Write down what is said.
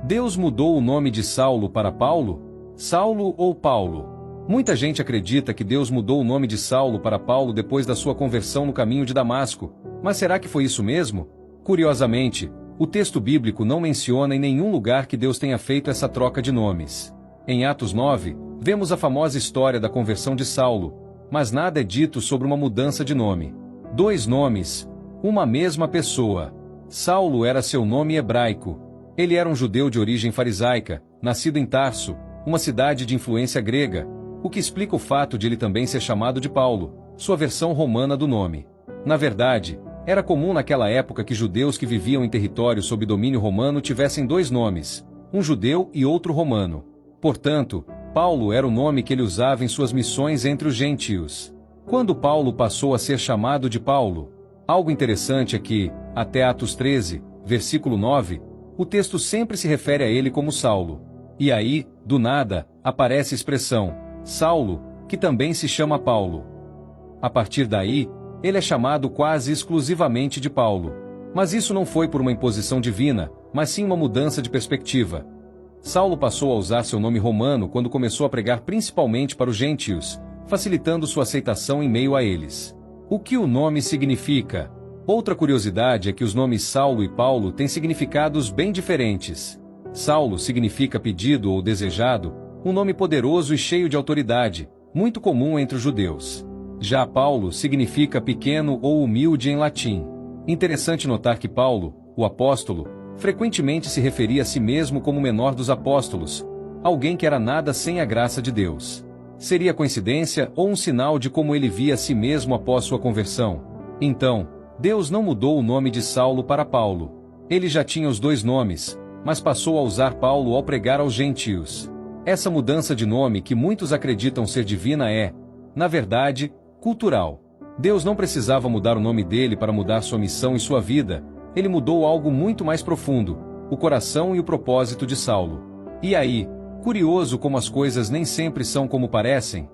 Deus mudou o nome de Saulo para Paulo? Saulo ou Paulo? Muita gente acredita que Deus mudou o nome de Saulo para Paulo depois da sua conversão no caminho de Damasco, mas será que foi isso mesmo? Curiosamente, o texto bíblico não menciona em nenhum lugar que Deus tenha feito essa troca de nomes. Em Atos 9, vemos a famosa história da conversão de Saulo, mas nada é dito sobre uma mudança de nome. Dois nomes, uma mesma pessoa. Saulo era seu nome hebraico. Ele era um judeu de origem farisaica, nascido em Tarso, uma cidade de influência grega, o que explica o fato de ele também ser chamado de Paulo, sua versão romana do nome. Na verdade, era comum naquela época que judeus que viviam em território sob domínio romano tivessem dois nomes, um judeu e outro romano. Portanto, Paulo era o nome que ele usava em suas missões entre os gentios. Quando Paulo passou a ser chamado de Paulo? Algo interessante é que, até Atos 13, versículo 9, o texto sempre se refere a ele como Saulo. E aí, do nada, aparece a expressão, Saulo, que também se chama Paulo. A partir daí, ele é chamado quase exclusivamente de Paulo. Mas isso não foi por uma imposição divina, mas sim uma mudança de perspectiva. Saulo passou a usar seu nome romano quando começou a pregar principalmente para os gentios, facilitando sua aceitação em meio a eles. O que o nome significa? Outra curiosidade é que os nomes Saulo e Paulo têm significados bem diferentes. Saulo significa pedido ou desejado, um nome poderoso e cheio de autoridade, muito comum entre os judeus. Já Paulo significa pequeno ou humilde em latim. Interessante notar que Paulo, o apóstolo, frequentemente se referia a si mesmo como o menor dos apóstolos, alguém que era nada sem a graça de Deus. Seria coincidência ou um sinal de como ele via a si mesmo após sua conversão? Então, Deus não mudou o nome de Saulo para Paulo. Ele já tinha os dois nomes, mas passou a usar Paulo ao pregar aos gentios. Essa mudança de nome que muitos acreditam ser divina é, na verdade, cultural. Deus não precisava mudar o nome dele para mudar sua missão e sua vida, ele mudou algo muito mais profundo, o coração e o propósito de Saulo. E aí, curioso como as coisas nem sempre são como parecem?